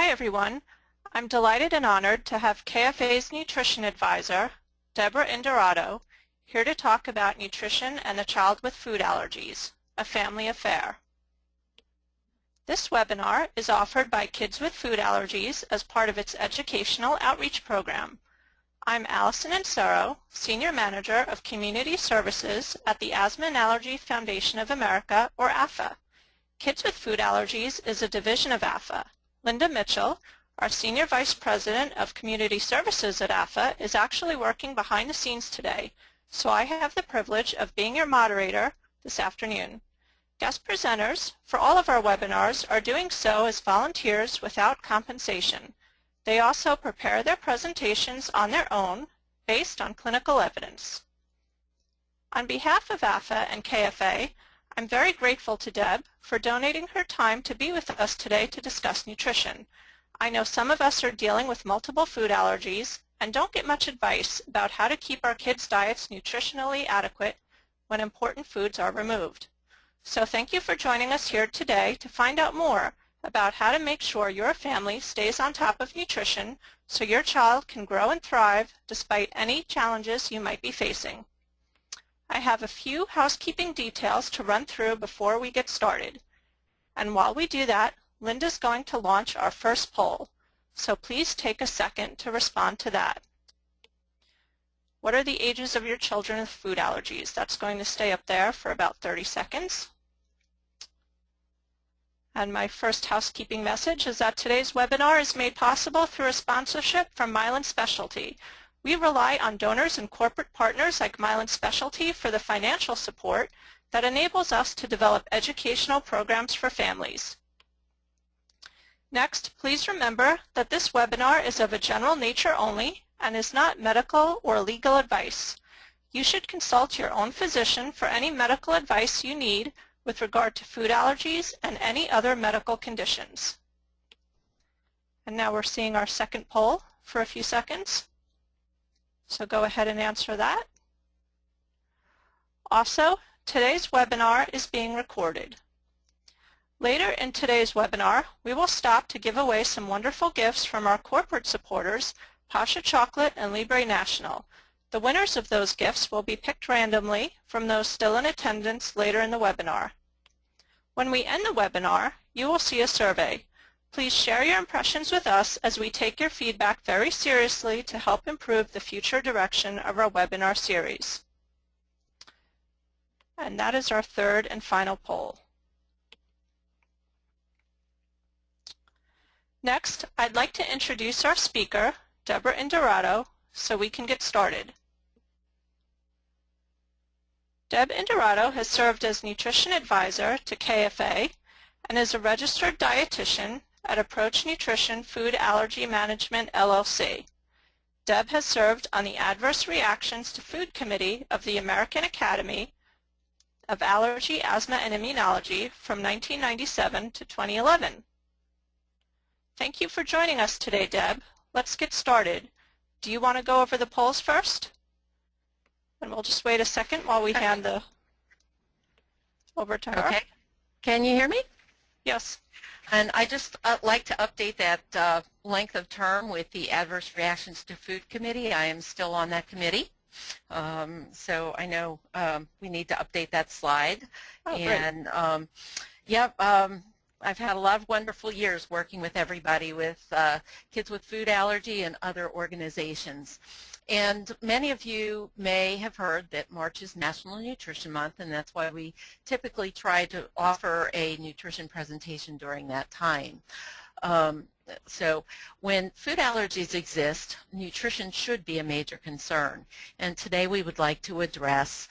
Hi everyone. I'm delighted and honored to have KFA's Nutrition Advisor, Debra Indorato, here to talk about nutrition and the child with food allergies, a family affair. This webinar is offered by Kids with Food Allergies as part of its educational outreach program. I'm Allison Insero, Senior Manager of Community Services at the Asthma and Allergy Foundation of America, or AFA. Kids with Food Allergies is a division of AFA. Linda Mitchell, our Senior Vice President of Community Services at AFA, is actually working behind the scenes today, so I have the privilege of being your moderator this afternoon. Guest presenters for all of our webinars are doing so as volunteers without compensation. They also prepare their presentations on their own based on clinical evidence. On behalf of AFA and KFA, I'm very grateful to Deb for donating her time to be with us today to discuss nutrition. I know some of us are dealing with multiple food allergies and don't get much advice about how to keep our kids' diets nutritionally adequate when important foods are removed. So thank you for joining us here today to find out more about how to make sure your family stays on top of nutrition so your child can grow and thrive despite any challenges you might be facing. I have a few housekeeping details to run through before we get started. And while we do that, Linda's going to launch our first poll, so please take a second to respond to that. What are the ages of your children with food allergies? That's going to stay up there for about 30 seconds. And my first housekeeping message is that today's webinar is made possible through a sponsorship from Mylan Specialty. We rely on donors and corporate partners like Mylan Specialty for the financial support that enables us to develop educational programs for families. Next, please remember that this webinar is of a general nature only and is not medical or legal advice. You should consult your own physician for any medical advice you need with regard to food allergies and any other medical conditions. And now we're seeing our second poll for a few seconds. So go ahead and answer that. Also, today's webinar is being recorded. Later in today's webinar, we will stop to give away some wonderful gifts from our corporate supporters, Pasha Chocolate and Libre National. The winners of those gifts will be picked randomly from those still in attendance later in the webinar. When we end the webinar, you will see a survey. Please share your impressions with us as we take your feedback very seriously to help improve the future direction of our webinar series. And that is our third and final poll. Next, I'd like to introduce our speaker, Debra Indorato, so we can get started. Deb Indorato has served as Nutrition Advisor to KFA and is a registered dietitian at Approach Nutrition Food Allergy Management, LLC. Deb has served on the Adverse Reactions to Food Committee of the American Academy of Allergy, Asthma, and Immunology from 1997 to 2011. Thank you for joining us today, Deb. Let's get started. Do you want to go over the polls first? And we'll just wait a second while we hand the over to her. Okay. Can you hear me? Yes. And I just like to update that length of term with the Adverse Reactions to Food Committee. I am still on that committee. So I know we need to update that slide. Oh, and I've had a lot of wonderful years working with everybody with kids with food allergy and other organizations. And many of you may have heard that March is National Nutrition Month, and that's why we typically try to offer a nutrition presentation during that time. So when food allergies exist, nutrition should be a major concern. And today we would like to address,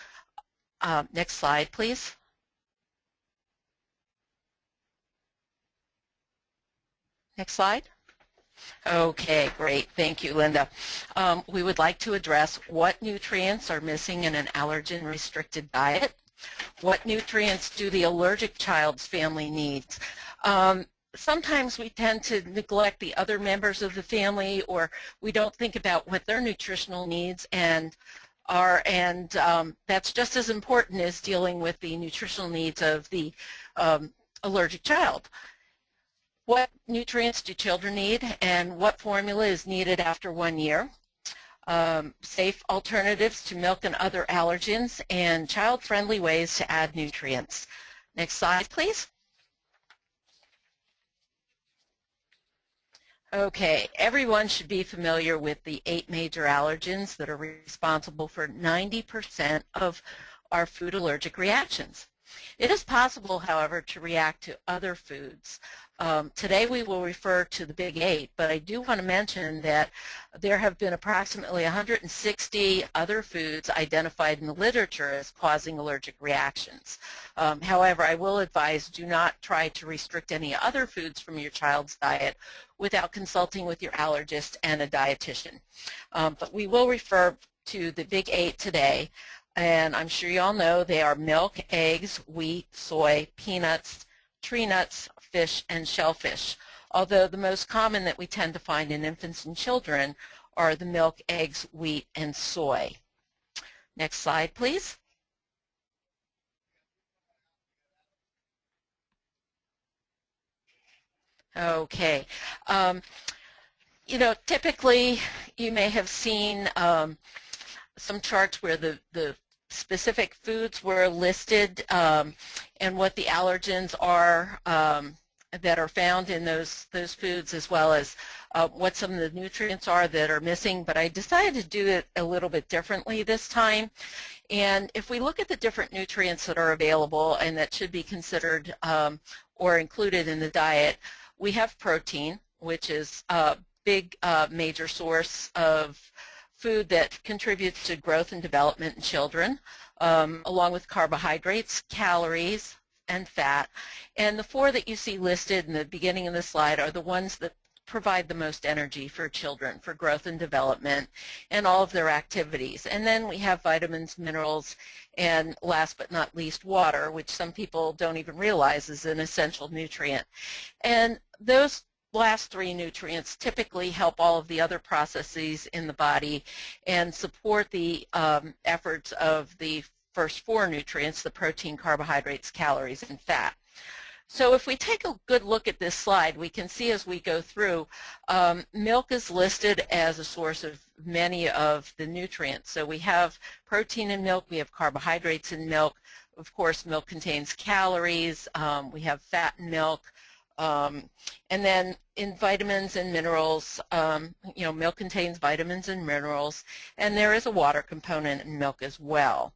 next slide please. Next slide. Okay, great. Thank you, Linda. We would like to address what nutrients are missing in an allergen-restricted diet. What nutrients do the allergic child's family need? Sometimes we tend to neglect the other members of the family, or we don't think about what their nutritional needs are, and that's just as important as dealing with the nutritional needs of the allergic child. What nutrients do children need and what formula is needed after 1 year? Safe alternatives to milk and other allergens, and child-friendly ways to add nutrients. Next slide, please. Okay, everyone should be familiar with the 8 major allergens that are responsible for 90% of our food allergic reactions. It is possible, however, to react to other foods. Today we will refer to the big 8, but I do want to mention that there have been approximately 160 other foods identified in the literature as causing allergic reactions. However, I will advise do not try to restrict any other foods from your child's diet without consulting with your allergist and a dietitian. But we will refer to the big 8 today. And I'm sure you all know they are milk, eggs, wheat, soy, peanuts, tree nuts, fish, and shellfish. Although the most common that we tend to find in infants and children are the milk, eggs, wheat, and soy. Next slide, please. Okay. You know, typically you may have seen some charts where the specific foods were listed and what the allergens are that are found in those foods, as well as what some of the nutrients are that are missing. But I decided to do it a little bit differently this time. And if we look at the different nutrients that are available and that should be considered or included in the diet, we have protein, which is a big major source of food that contributes to growth and development in children, along with carbohydrates, calories, and fat. And the 4 that you see listed in the beginning of the slide are the ones that provide the most energy for children for growth and development and all of their activities. And then we have vitamins, minerals, and last but not least water, which some people don't even realize is an essential nutrient. And those last 3 nutrients typically help all of the other processes in the body and support the efforts of the first 4 nutrients, the protein, carbohydrates, calories, and fat. So if we take a good look at this slide, we can see as we go through, milk is listed as a source of many of the nutrients. So we have protein in milk, we have carbohydrates in milk. Of course, milk contains calories, we have fat in milk. And then in vitamins and minerals, you know, milk contains vitamins and minerals, and there is a water component in milk as well.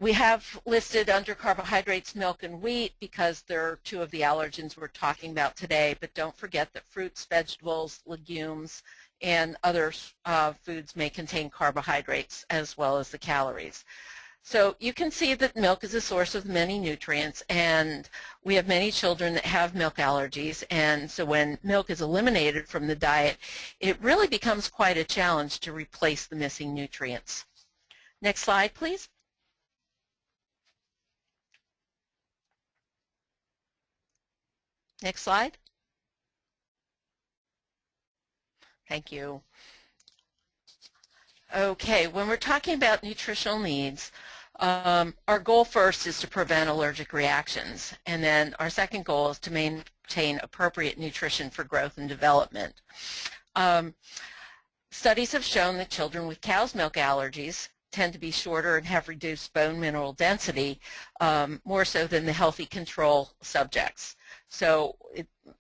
We have listed under carbohydrates milk and wheat because they're 2 of the allergens we're talking about today, but don't forget that fruits, vegetables, legumes, and other foods may contain carbohydrates as well as the calories. So you can see that milk is a source of many nutrients, and we have many children that have milk allergies, and so when milk is eliminated from the diet, it really becomes quite a challenge to replace the missing nutrients. Next slide, please. Next slide. Thank you. Okay, when we're talking about nutritional needs, our goal first is to prevent allergic reactions, and then our second goal is to maintain appropriate nutrition for growth and development. Studies have shown that children with cow's milk allergies tend to be shorter and have reduced bone mineral density more so than the healthy control subjects. So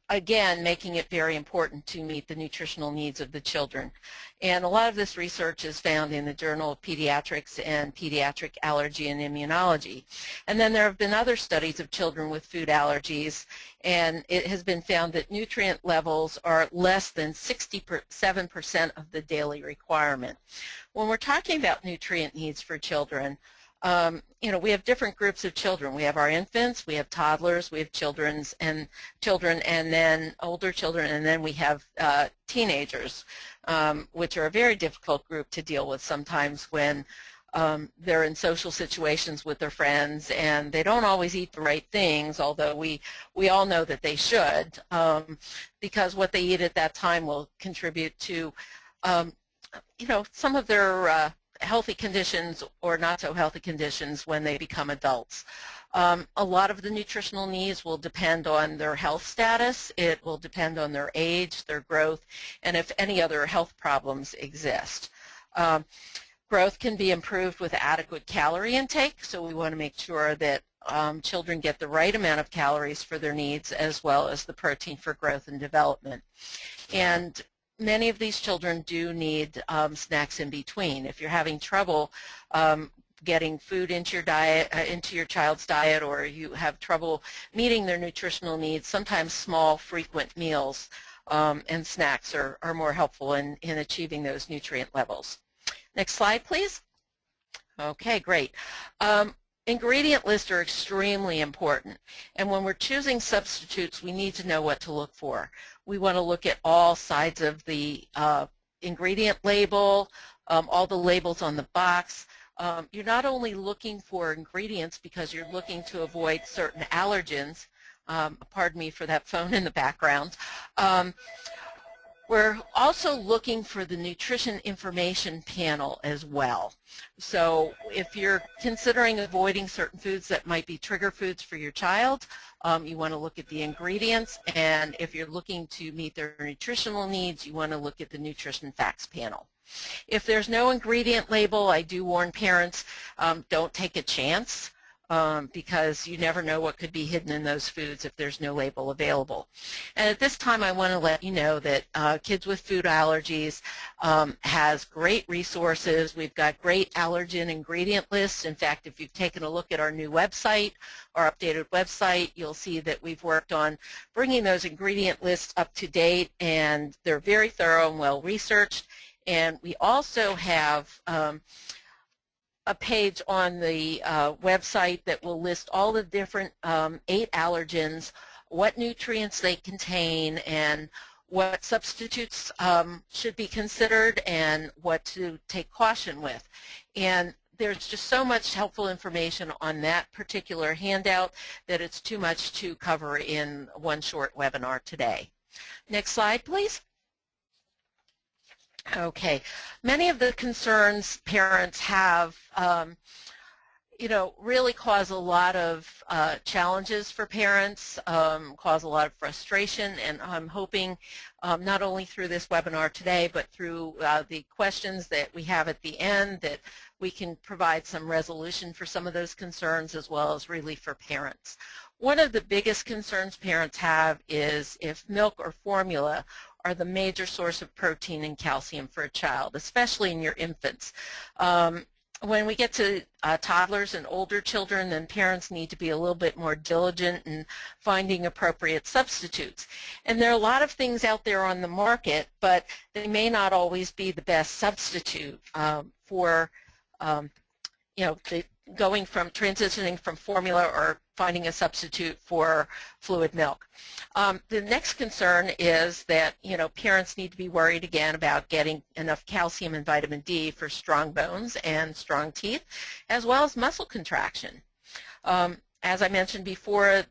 again, making it very important to meet the nutritional needs of the children. And a lot of this research is found in the Journal of Pediatrics and Pediatric Allergy and Immunology. And then there have been other studies of children with food allergies, and it has been found that nutrient levels are less than 67% of the daily requirement. When we're talking about nutrient needs for children, you know, we have different groups of children. We have our infants, we have toddlers, we have children, and then older children, and then we have teenagers, which are a very difficult group to deal with sometimes when they're in social situations with their friends and they don't always eat the right things, although we all know that they should, because what they eat at that time will contribute to you know, some of their healthy conditions or not so healthy conditions when they become adults. A lot of the nutritional needs will depend on their health status. It will depend on their age, their growth, and if any other health problems exist. Growth can be improved with adequate calorie intake, so we want to make sure that children get the right amount of calories for their needs as well as the protein for growth and development. And many of these children do need snacks in between. If you're having trouble getting food into your diet, into your child's diet, or you have trouble meeting their nutritional needs, sometimes small, frequent meals and snacks are more helpful in achieving those nutrient levels. Next slide, please. Okay, great. Ingredient lists are extremely important, and when we're choosing substitutes, we need to know what to look for. We want to look at all sides of the ingredient label, all the labels on the box. You're not only looking for ingredients because you're looking to avoid certain allergens. Pardon me for that phone in the background. We're also looking for the nutrition information panel as well. So if you're considering avoiding certain foods that might be trigger foods for your child, you want to look at the ingredients, and if you're looking to meet their nutritional needs, you want to look at the nutrition facts panel. If there's no ingredient label, I do warn parents, don't take a chance. Because you never know what could be hidden in those foods if there's no label available. And at this time I want to let you know that Kids with Food Allergies has great resources. We've got great allergen ingredient lists. In fact, if you've taken a look at our new website, our updated website, you'll see that we've worked on bringing those ingredient lists up to date, and they're very thorough and well researched. And we also have a page on the website that will list all the different 8 allergens, what nutrients they contain, and what substitutes should be considered and what to take caution with. And there's just so much helpful information on that particular handout that it's too much to cover in one short webinar today. Next slide, please. Okay, many of the concerns parents have, really cause a lot of challenges for parents, cause a lot of frustration, and I'm hoping not only through this webinar today, but through the questions that we have at the end, that we can provide some resolution for some of those concerns as well as relief for parents. One of the biggest concerns parents have is if milk or formula are the major source of protein and calcium for a child, especially in your infants. When we get to toddlers and older children, then parents need to be a little bit more diligent in finding appropriate substitutes. And there are a lot of things out there on the market, but they may not always be the best substitute for transitioning from formula or finding a substitute for fluid milk. The next concern is that parents need to be worried again about getting enough calcium and vitamin D for strong bones and strong teeth, as well as muscle contraction. As I mentioned before,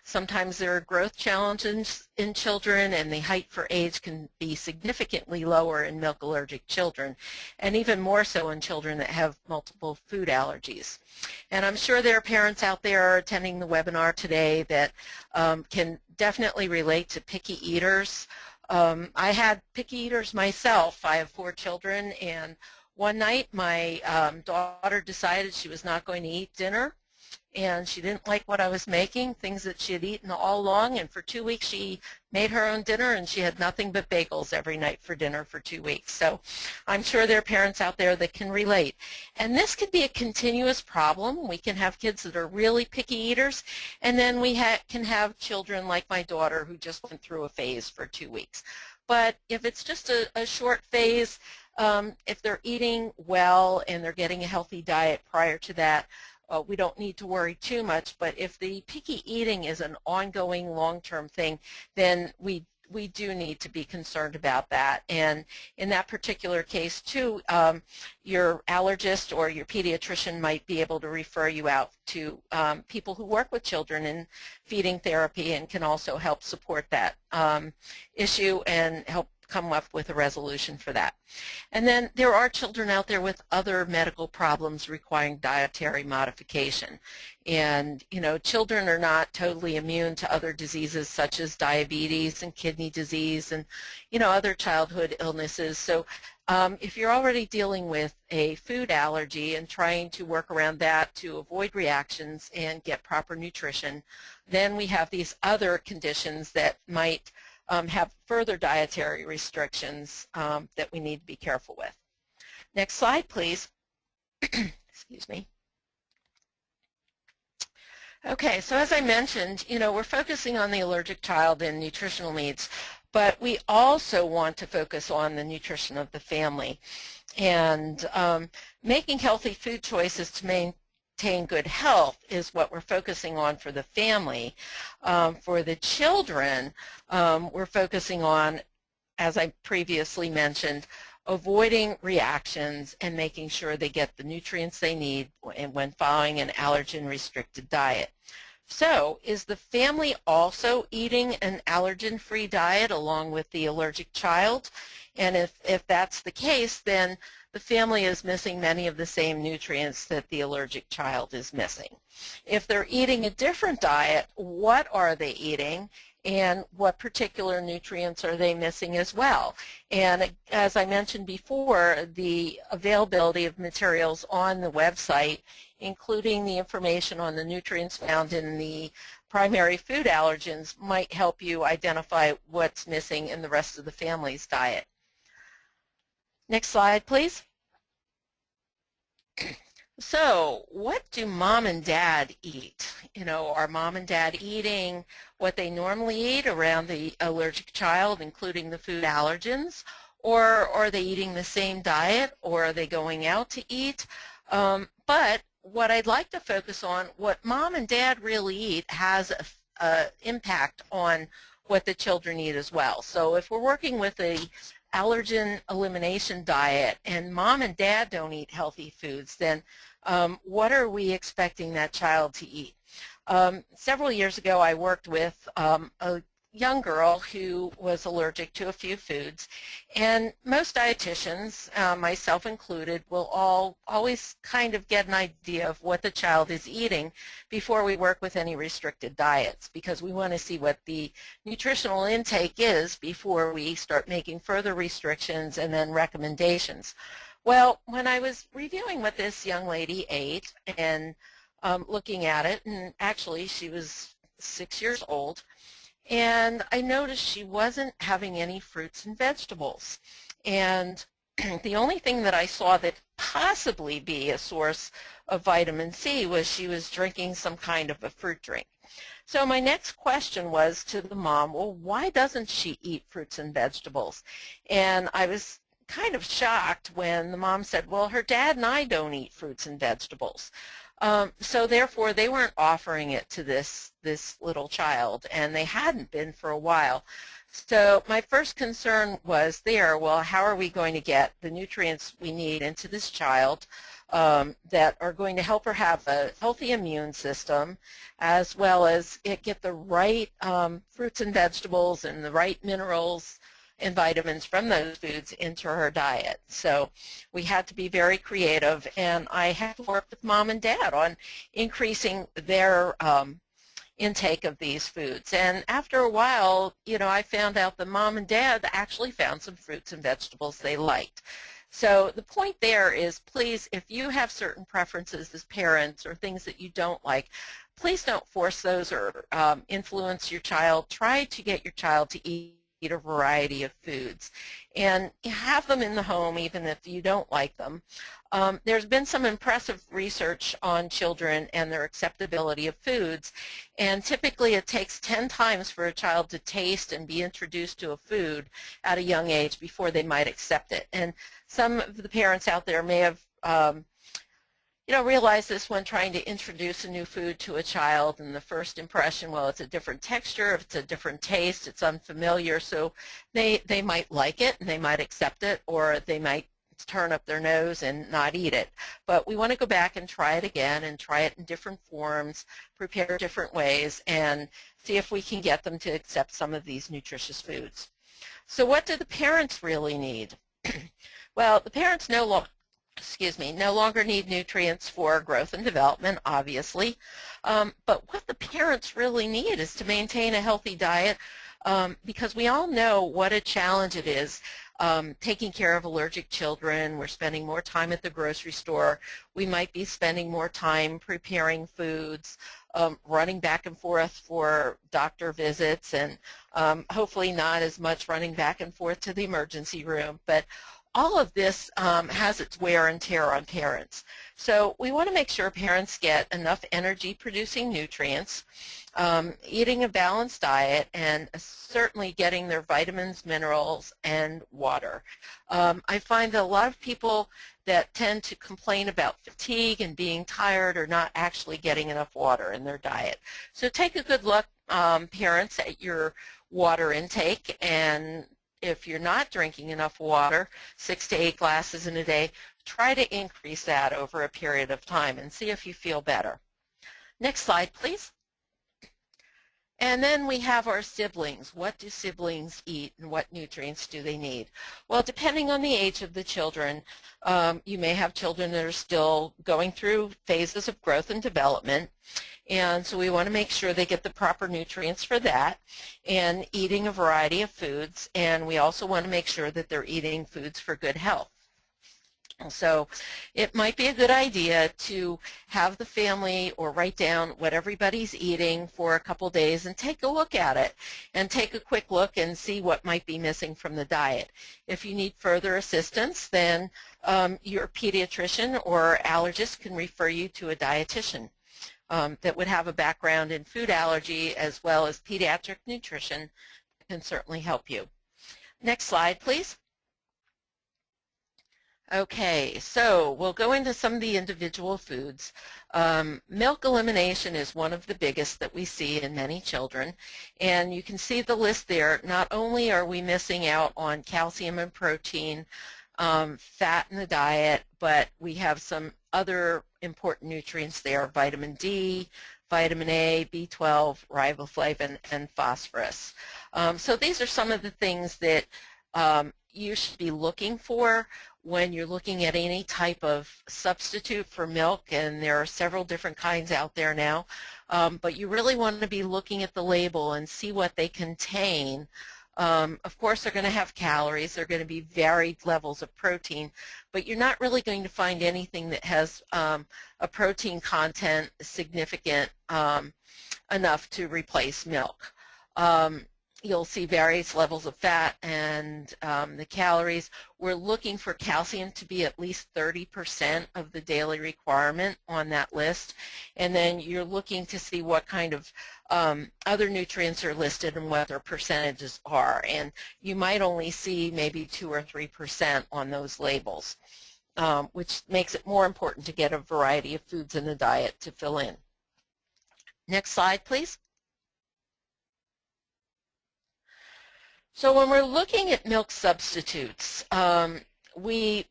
sometimes there are growth challenges in children, and the height for age can be significantly lower in milk allergic children, and even more so in children that have multiple food allergies. And I'm sure there are parents out there attending the webinar today that can definitely relate to picky eaters. I had picky eaters myself. I have 4 children, and one night my daughter decided she was not going to eat dinner, and she didn't like what I was making, things that she had eaten all along, and for 2 weeks she made her own dinner, and she had nothing but bagels every night for dinner for 2 weeks. So I'm sure there are parents out there that can relate. And this could be a continuous problem. We can have kids that are really picky eaters, and then we can have children like my daughter who just went through a phase for 2 weeks. But if it's just a short phase, if they're eating well and they're getting a healthy diet prior to that, we don't need to worry too much. But if the picky eating is an ongoing long-term thing, then we do need to be concerned about that. And in that particular case too, your allergist or your pediatrician might be able to refer you out to people who work with children in feeding therapy and can also help support that issue and help come up with a resolution for that. And then there are children out there with other medical problems requiring dietary modification. And, you know, children are not totally immune to other diseases such as diabetes and kidney disease and, you know, other childhood illnesses. So if you're already dealing with a food allergy and trying to work around that to avoid reactions and get proper nutrition, then we have these other conditions that might have further dietary restrictions that we need to be careful with. Next slide, please. Excuse me. Okay, so as I mentioned, you know, we're focusing on the allergic child and nutritional needs, but we also want to focus on the nutrition of the family. And making healthy food choices to maintain good health is what we're focusing on for the family. For the children, we're focusing on, as I previously mentioned, avoiding reactions and making sure they get the nutrients they need when following an allergen-restricted diet. So, is the family also eating an allergen-free diet along with the allergic child? And if that's the case, then the family is missing many of the same nutrients that the allergic child is missing. If they're eating a different diet, what are they eating? And what particular nutrients are they missing as well? And as I mentioned before, the availability of materials on the website, including the information on the nutrients found in the primary food allergens, might help you identify what's missing in the rest of the family's diet. Next slide, please. So, what do mom and dad eat? You know, are mom and dad eating what they normally eat around the allergic child, including the food allergens? Or are they eating the same diet, or are they going out to eat? But what I'd like to focus on, what mom and dad really eat has an impact on what the children eat as well. So if we're working with a allergen elimination diet and mom and dad don't eat healthy foods, then what are we expecting that child to eat? Several years ago I worked with a young girl who was allergic to a few foods, and most dietitians, myself included, will always kind of get an idea of what the child is eating before we work with any restricted diets, because we want to see what the nutritional intake is before we start making further restrictions and then recommendations. Well, when I was reviewing what this young lady ate and looking at it, and actually she was 6 years old, and I noticed she wasn't having any fruits and vegetables. And the only thing that I saw that possibly be a source of vitamin C was she was drinking some kind of a fruit drink. So my next question was to the mom, well, why doesn't she eat fruits and vegetables? And I was kind of shocked when the mom said, well, her dad and I don't eat fruits and vegetables. So therefore, they weren't offering it to this little child, and they hadn't been for a while. So my first concern was there, well, how are we going to get the nutrients we need into this child that are going to help her have a healthy immune system, as well as get the right fruits and vegetables and the right minerals and vitamins from those foods into her diet. So we had to be very creative, and I had to work with mom and dad on increasing their intake of these foods. And after a while, you know, I found out that mom and dad actually found some fruits and vegetables they liked. So the point there is, please, if you have certain preferences as parents or things that you don't like, please don't force those or influence your child. Try to get your child to eat a variety of foods and have them in the home even if you don't like them. There's been some impressive research on children and their acceptability of foods, and typically it takes 10 times for a child to taste and be introduced to a food at a young age before they might accept it. And some of the parents out there may have realize this when trying to introduce a new food to a child, and the first impression, well, it's a different texture, if it's a different taste, it's unfamiliar, so they might like it and they might accept it, or they might turn up their nose and not eat it. But we want to go back and try it again and try it in different forms, prepare different ways, and see if we can get them to accept some of these nutritious foods. So what do the parents really need? Well, the parents no longer need nutrients for growth and development, obviously. But what the parents really need is to maintain a healthy diet, because we all know what a challenge it is taking care of allergic children. We're spending more time at the grocery store. We might be spending more time preparing foods, running back and forth for doctor visits, and hopefully not as much running back and forth to the emergency room. But all of this has its wear and tear on parents. So we want to make sure parents get enough energy-producing nutrients, eating a balanced diet, and certainly getting their vitamins, minerals, and water. I find that a lot of people that tend to complain about fatigue and being tired are not actually getting enough water in their diet. So take a good look, parents, at your water intake, and if you're not drinking enough water, 6 to 8 glasses in a day, try to increase that over a period of time and see if you feel better. Next slide, please. And then we have our siblings. What do siblings eat and what nutrients do they need? Well, depending on the age of the children, you may have children that are still going through phases of growth and development, and so we want to make sure they get the proper nutrients for that and eating a variety of foods, and we also want to make sure that they're eating foods for good health. So it might be a good idea to have the family or write down what everybody's eating for a couple days and take a look at it and take a quick look and see what might be missing from the diet. If you need further assistance, then your pediatrician or allergist can refer you to a dietitian that would have a background in food allergy as well as pediatric nutrition. Can certainly help you. Next slide, please. Okay, so we'll go into some of the individual foods. Milk elimination is one of the biggest that we see in many children, and you can see the list there. Not only are we missing out on calcium and protein, fat in the diet, but we have some other important nutrients there: vitamin D, vitamin A, B12, riboflavin, and phosphorus. So these are some of the things that you should be looking for when you're looking at any type of substitute for milk, and there are several different kinds out there now, but you really want to be looking at the label and see what they contain. Of course, they're going to have calories, they're going to be varied levels of protein, but you're not really going to find anything that has a protein content significant enough to replace milk. You'll see various levels of fat and the calories. We're looking for calcium to be at least 30% of the daily requirement on that list. And then you're looking to see what kind of other nutrients are listed and what their percentages are. And you might only see maybe 2 or 3% on those labels, which makes it more important to get a variety of foods in the diet to fill in. Next slide, please. So when we're looking at milk substitutes, we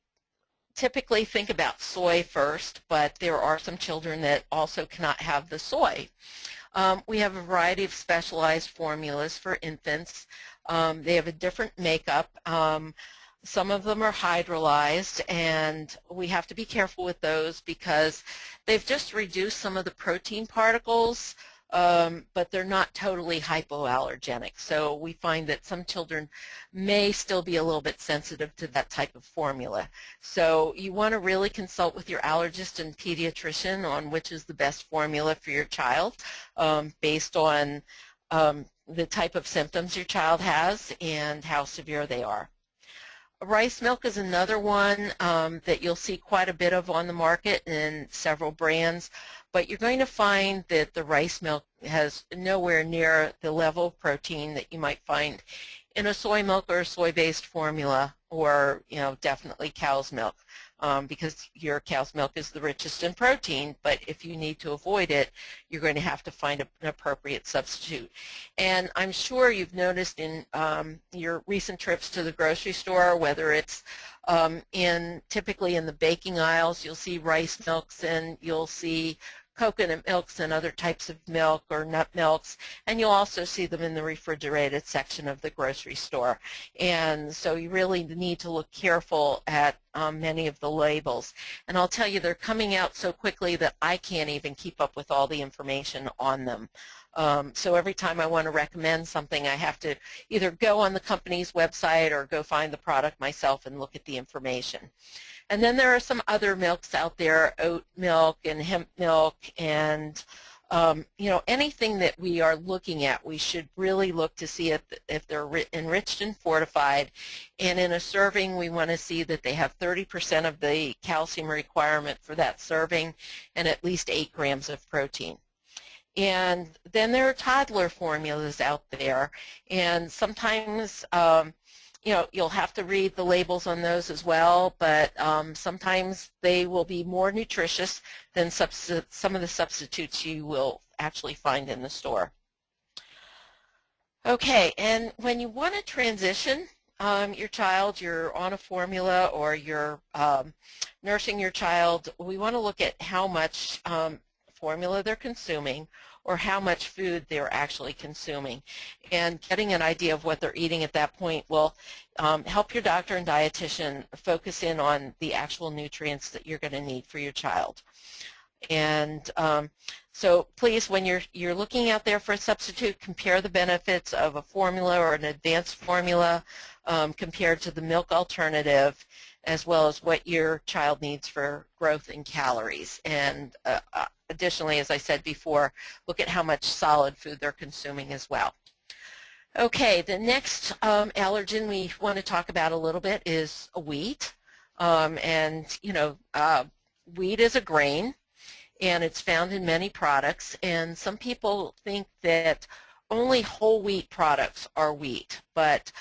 typically think about soy first, but there are some children that also cannot have the soy. We have a variety of specialized formulas for infants. They have a different makeup. Some of them are hydrolyzed, and we have to be careful with those because they've just reduced some of the protein particles, but they're not totally hypoallergenic. So we find that some children may still be a little bit sensitive to that type of formula. So you want to really consult with your allergist and pediatrician on which is the best formula for your child based on the type of symptoms your child has and how severe they are. Rice milk is another one that you'll see quite a bit of on the market in several brands, but you're going to find that the rice milk has nowhere near the level of protein that you might find in a soy milk or a soy-based formula, or definitely cow's milk, because your cow's milk is the richest in protein, but if you need to avoid it, you're going to have to find an appropriate substitute. And I'm sure you've noticed in your recent trips to the grocery store, whether it's typically in the baking aisles, you'll see rice milks and you'll see coconut milks and other types of milk or nut milks, and you'll also see them in the refrigerated section of the grocery store. And so you really need to look careful at many of the labels. And I'll tell you, they're coming out so quickly that I can't even keep up with all the information on them. So every time I want to recommend something, I have to either go on the company's website or go find the product myself and look at the information. And then there are some other milks out there, oat milk and hemp milk, and you know, anything that we are looking at, we should really look to see if they're enriched and fortified. And in a serving, we want to see that they have 30% of the calcium requirement for that serving and at least 8 grams of protein. And then there are toddler formulas out there, and sometimes you know, you'll have to read the labels on those as well, but sometimes they will be more nutritious than some of the substitutes you will actually find in the store. Okay, and when you want to transition your child, you're on a formula or you're nursing your child, we want to look at how much formula they're consuming or how much food they're actually consuming. And getting an idea of what they're eating at that point will help your doctor and dietitian focus in on the actual nutrients that you're going to need for your child. And so please, when you're looking out there for a substitute, compare the benefits of a formula or an advanced formula compared to the milk alternative, as well as what your child needs for growth and calories. And additionally, as I said before, look at how much solid food they're consuming as well. Okay, the next allergen we want to talk about a little bit is wheat. And you know, wheat is a grain, and it's found in many products, and some people think that only whole wheat products are wheat, but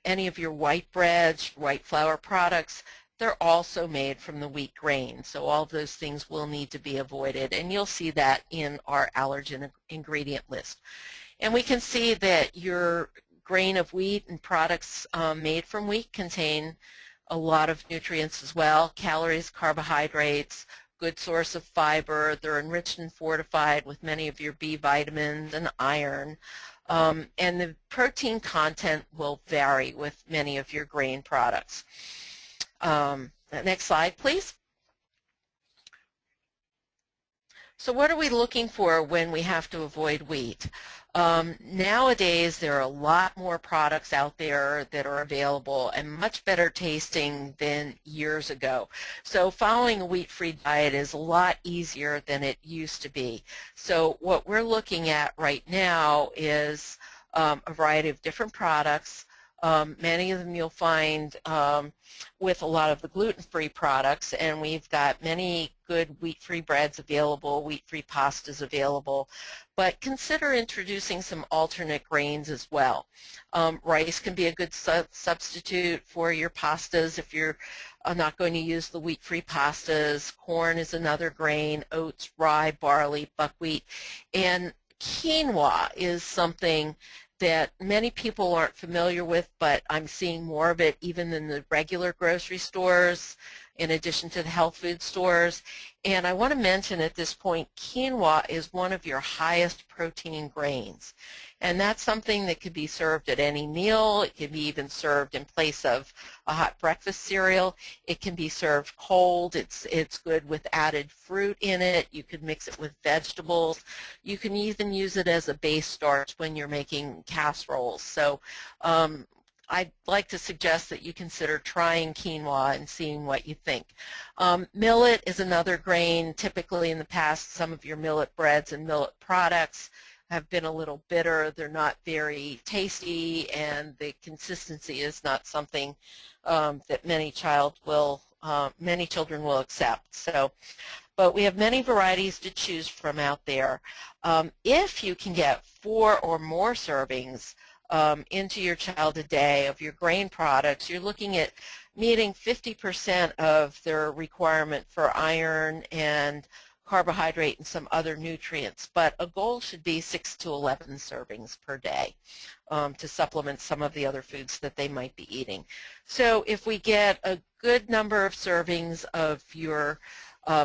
any of your white breads, white flour products, they're also made from the wheat grain, so all of those things will need to be avoided, and you'll see that in our allergen ingredient list. And we can see that your grain of wheat and products made from wheat contain a lot of nutrients as well, calories, carbohydrates, good source of fiber. They're enriched and fortified with many of your B vitamins and iron. And the protein content will vary with many of your grain products. Next slide, please. So what are we looking for when we have to avoid wheat? Nowadays, there are a lot more products out there that are available and much better tasting than years ago. So following a wheat-free diet is a lot easier than it used to be. So what we're looking at right now is a variety of different products. Many of them you'll find with a lot of the gluten-free products, and we've got many good wheat-free breads available, wheat-free pastas available, but consider introducing some alternate grains as well. Rice can be a good substitute for your pastas if you're not going to use the wheat-free pastas. Corn is another grain, oats, rye, barley, buckwheat, and quinoa is something that many people aren't familiar with, but I'm seeing more of it even in the regular grocery stores in addition to the health food stores. And I want to mention at this point, quinoa is one of your highest protein grains. And that's something that could be served at any meal. It can be even served in place of a hot breakfast cereal. It can be served cold. It's good with added fruit in it. You could mix it with vegetables. You can even use it as a base starch when you're making casseroles. So I'd like to suggest that you consider trying quinoa and seeing what you think. Millet is another grain. Typically in the past, some of your millet breads and millet products have been a little bitter. They're not very tasty, and the consistency is not something that many children will accept. So, but we have many varieties to choose from out there. If you can get 4 or more servings into your child a day of your grain products, you're looking at meeting 50% of their requirement for iron and carbohydrate and some other nutrients, but a goal should be 6 to 11 servings per day to supplement some of the other foods that they might be eating. So if we get a good number of servings of your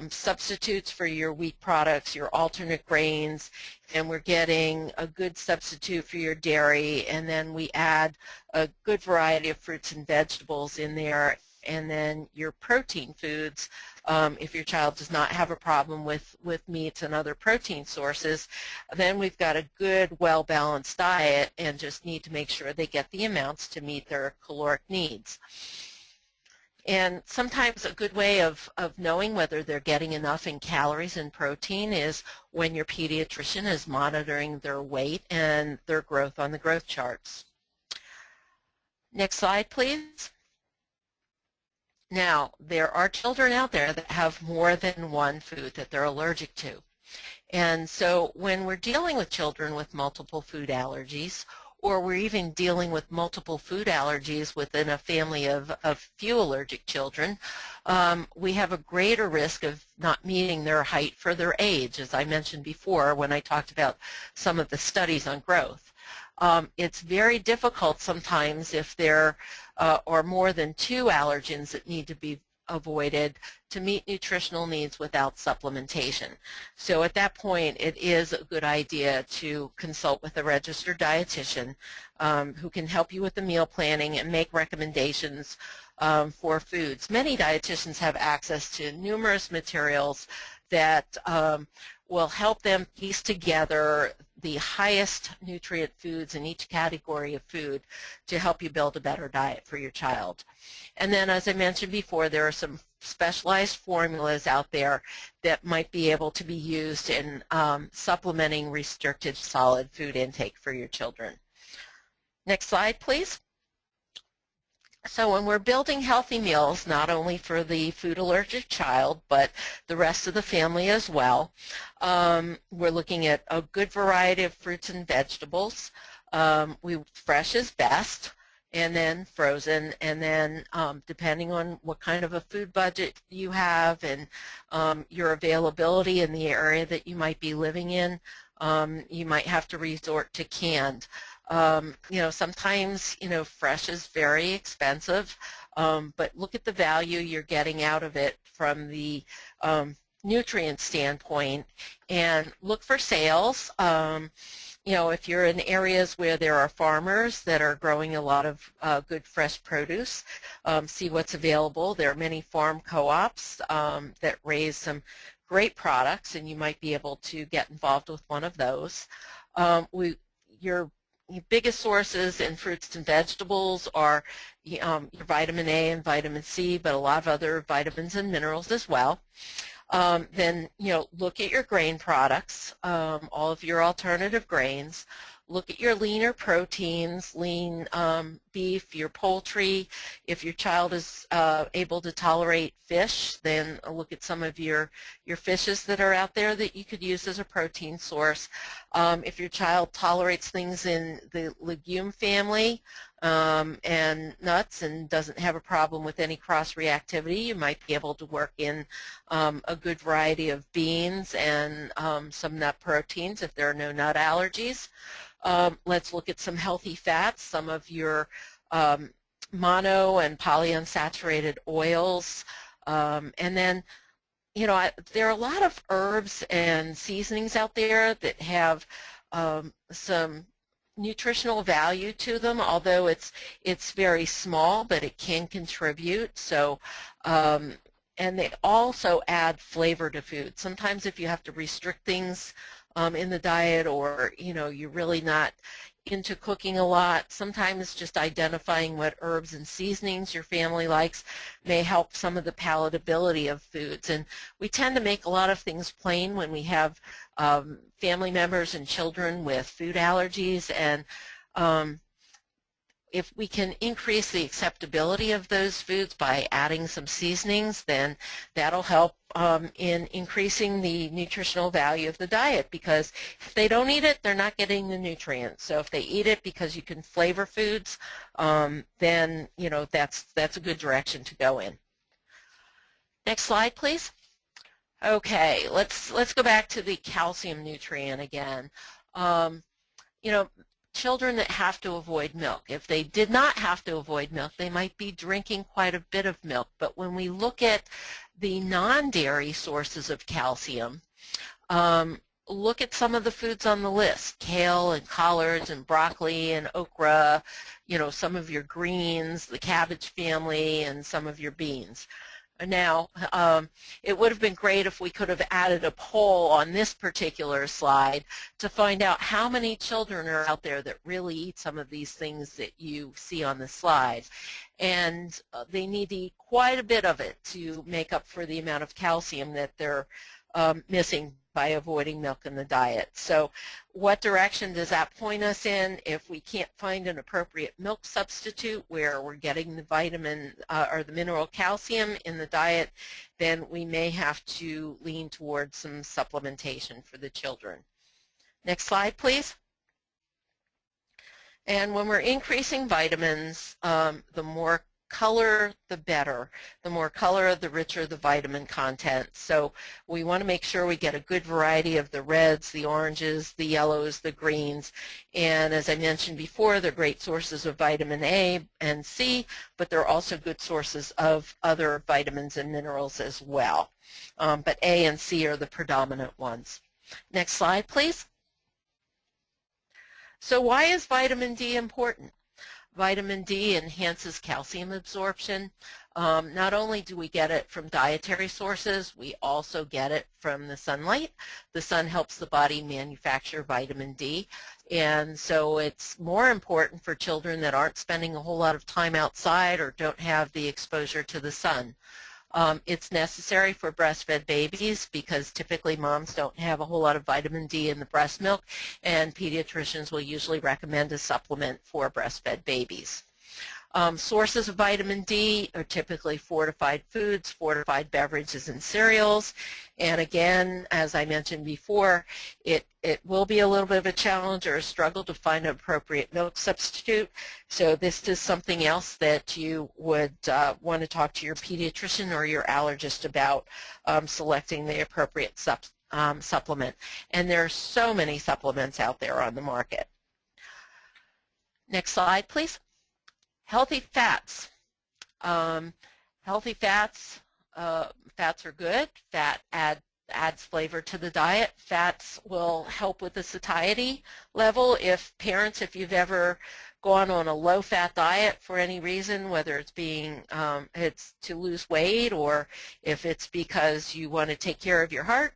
substitutes for your wheat products, your alternate grains, and we're getting a good substitute for your dairy, and then we add a good variety of fruits and vegetables in there, and then your protein foods, if your child does not have a problem with meats and other protein sources, then we've got a good, well-balanced diet and just need to make sure they get the amounts to meet their caloric needs. And sometimes a good way of knowing whether they're getting enough in calories and protein is when your pediatrician is monitoring their weight and their growth on the growth charts. Next slide, please. Now, there are children out there that have more than one food that they're allergic to. And so when we're dealing with children with multiple food allergies, or we're even dealing with multiple food allergies within a family of few allergic children, we have a greater risk of not meeting their height for their age, as I mentioned before when I talked about some of the studies on growth. It's very difficult sometimes if there are more than 2 allergens that need to be avoided to meet nutritional needs without supplementation. So at that point, it is a good idea to consult with a registered dietitian who can help you with the meal planning and make recommendations for foods. Many dietitians have access to numerous materials that will help them piece together the highest nutrient foods in each category of food to help you build a better diet for your child. And then, as I mentioned before, there are some specialized formulas out there that might be able to be used in supplementing restricted solid food intake for your children. Next slide, please. So when we're building healthy meals, not only for the food allergic child, but the rest of the family as well, we're looking at a good variety of fruits and vegetables. Fresh is best, and then frozen, and then depending on what kind of a food budget you have and your availability in the area that you might be living in, you might have to resort to canned. Sometimes, fresh is very expensive, but look at the value you're getting out of it from the nutrient standpoint, and look for sales. If you're in areas where there are farmers that are growing a lot of good fresh produce, see what's available. There are many farm co-ops that raise some great products, and you might be able to get involved with one of those. Your biggest sources in fruits and vegetables are your vitamin A and vitamin C, but a lot of other vitamins and minerals as well. Then, look at your grain products, all of your alternative grains. Look at your leaner proteins, lean beef, your poultry. If your child is able to tolerate fish, then look at some of your fishes that are out there that you could use as a protein source. If your child tolerates things in the legume family and nuts and doesn't have a problem with any cross-reactivity, you might be able to work in a good variety of beans and some nut proteins if there are no nut allergies. Let's look at some healthy fats, some of your mono and polyunsaturated oils, and then there are a lot of herbs and seasonings out there that have some nutritional value to them, although it's very small, but it can contribute. So and they also add flavor to food. Sometimes if you have to restrict things in the diet, or you're really not into cooking a lot, sometimes just identifying what herbs and seasonings your family likes may help some of the palatability of foods. And we tend to make a lot of things plain when we have family members and children with food allergies, and if we can increase the acceptability of those foods by adding some seasonings, then that'll help in increasing the nutritional value of the diet, because if they don't eat it, they're not getting the nutrients. So if they eat it because you can flavor foods, then that's a good direction to go in. Next slide, please. Okay, let's go back to the calcium nutrient again. Children that have to avoid milk. If they did not have to avoid milk, they might be drinking quite a bit of milk. But when we look at the non-dairy sources of calcium, look at some of the foods on the list: kale and collards and broccoli and okra, some of your greens, the cabbage family, and some of your beans. Now, it would have been great if we could have added a poll on this particular slide to find out how many children are out there that really eat some of these things that you see on the slide. And they need to eat quite a bit of it to make up for the amount of calcium that they're missing by avoiding milk in the diet. So what direction does that point us in? If we can't find an appropriate milk substitute where we're getting the vitamin or the mineral calcium in the diet, then we may have to lean towards some supplementation for the children. Next slide, please. And when we're increasing vitamins, the more color, the better. The more color, the richer the vitamin content. So we want to make sure we get a good variety of the reds, the oranges, the yellows, the greens. And as I mentioned before, they're great sources of vitamin A and C, but they're also good sources of other vitamins and minerals as well. But A and C are the predominant ones. Next slide, please. So why is vitamin D important? Vitamin D enhances calcium absorption. Not only do we get it from dietary sources, we also get it from the sunlight. The sun helps the body manufacture vitamin D, and so it's more important for children that aren't spending a whole lot of time outside or don't have the exposure to the sun. It's necessary for breastfed babies because typically moms don't have a whole lot of vitamin D in the breast milk, and pediatricians will usually recommend a supplement for breastfed babies. Sources of vitamin D are typically fortified foods, fortified beverages, and cereals. And again, as I mentioned before, it will be a little bit of a challenge or a struggle to find an appropriate milk substitute. So this is something else that you would want to talk to your pediatrician or your allergist about, selecting the appropriate supplement. And there are so many supplements out there on the market. Next slide, please. Healthy fats. Healthy fats, fats are good. Fat adds flavor to the diet. Fats will help with the satiety level. If you've ever gone on a low-fat diet for any reason, whether it's it's to lose weight or if it's because you want to take care of your heart,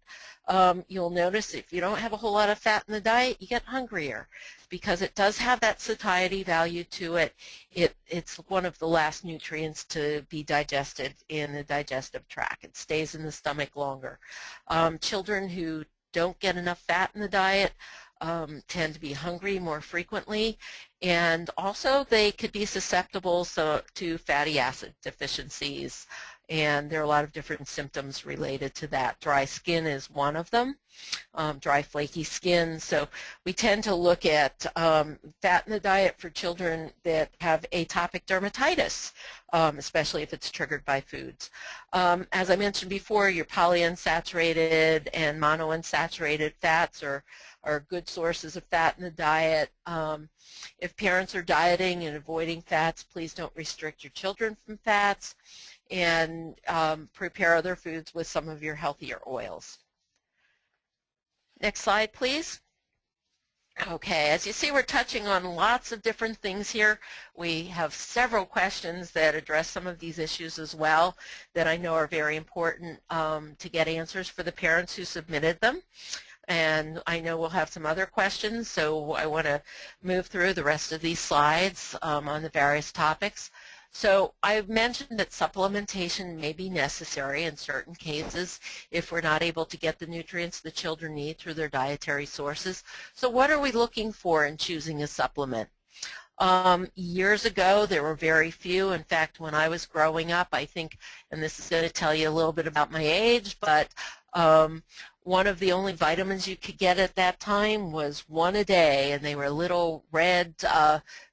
you'll notice if you don't have a whole lot of fat in the diet, you get hungrier because it does have that satiety value to it. It's one of the last nutrients to be digested in the digestive tract. It stays in the stomach longer. Children who don't get enough fat in the diet tend to be hungry more frequently, and also they could be susceptible to fatty acid deficiencies, and there are a lot of different symptoms related to that. Dry skin is one of them, dry flaky skin. So we tend to look at fat in the diet for children that have atopic dermatitis, especially if it's triggered by foods. As I mentioned before, your polyunsaturated and monounsaturated fats are good sources of fat in the diet. If parents are dieting and avoiding fats, please don't restrict your children from fats, and prepare other foods with some of your healthier oils. Next slide, please. Okay, as you see, we're touching on lots of different things here. We have several questions that address some of these issues as well that I know are very important to get answers for the parents who submitted them. And I know we'll have some other questions, so I want to move through the rest of these slides on the various topics. So I've mentioned that supplementation may be necessary in certain cases if we're not able to get the nutrients the children need through their dietary sources. So what are we looking for in choosing a supplement? Years ago, there were very few. In fact, when I was growing up, I think, and this is going to tell you a little bit about my age, but one of the only vitamins you could get at that time was one a day, and they were little red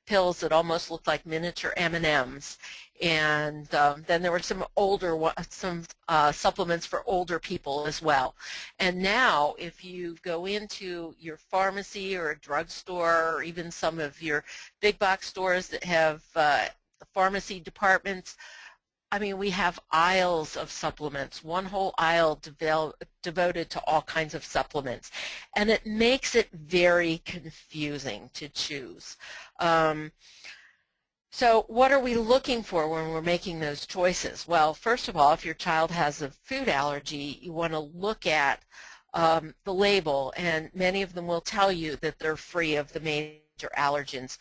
pills that almost looked like miniature M&Ms. And then there were some supplements for older people as well. And now, if you go into your pharmacy or a drugstore or even some of your big box stores that have pharmacy departments, I mean, we have aisles of supplements, one whole aisle devoted to all kinds of supplements, and it makes it very confusing to choose. So what are we looking for when we're making those choices? Well, first of all, if your child has a food allergy, you want to look at the label, and many of them will tell you that they're free of the major allergens.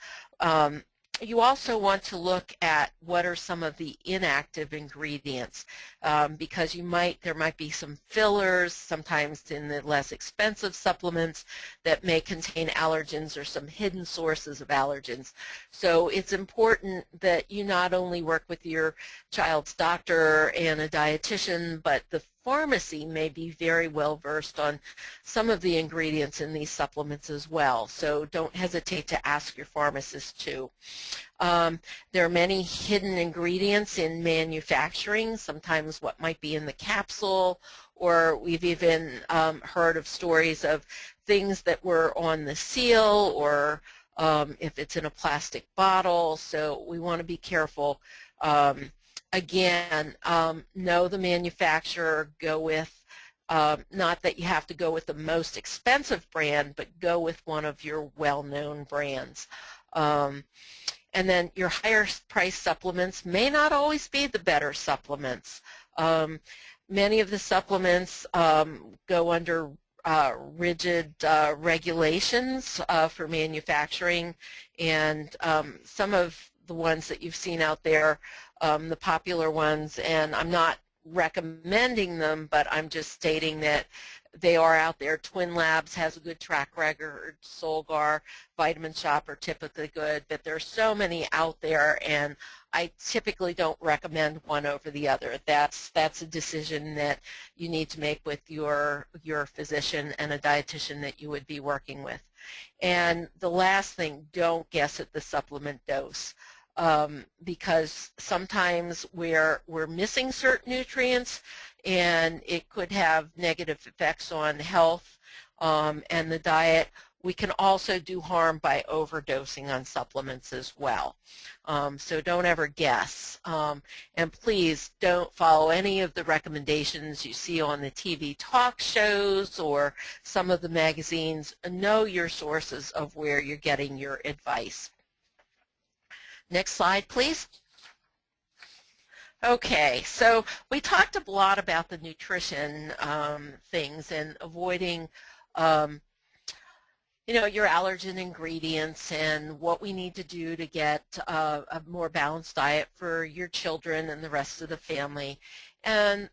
You also want to look at what are some of the inactive ingredients, because there might be some fillers, sometimes in the less expensive supplements, that may contain allergens, or some hidden sources of allergens. So it's important that you not only work with your child's doctor and a dietitian, but the pharmacy may be very well versed on some of the ingredients in these supplements as well. So don't hesitate to ask your pharmacist too. There are many hidden ingredients in manufacturing, sometimes what might be in the capsule, or we've even heard of stories of things that were on the seal, or if it's in a plastic bottle. So we want to be careful. Again, know the manufacturer, go with, not that you have to go with the most expensive brand, but go with one of your well-known brands. And then your higher price supplements may not always be the better supplements. Many of the supplements go under rigid regulations for manufacturing, and some of the ones that you've seen out there, the popular ones, and I'm not recommending them, but I'm just stating that they are out there. Twin Labs has a good track record, Solgar, Vitamin Shop are typically good, but there's so many out there, and I typically don't recommend one over the other. That's a decision that you need to make with your physician and a dietitian that you would be working with. And the last thing, don't guess at the supplement dose. Because sometimes we're missing certain nutrients, and it could have negative effects on health and the diet. We can also do harm by overdosing on supplements as well. So don't ever guess. And please don't follow any of the recommendations you see on the TV talk shows or some of the magazines. Know your sources of where you're getting your advice. Next slide, please. Okay, so we talked a lot about the nutrition things and avoiding, your allergen ingredients and what we need to do to get a more balanced diet for your children and the rest of the family. And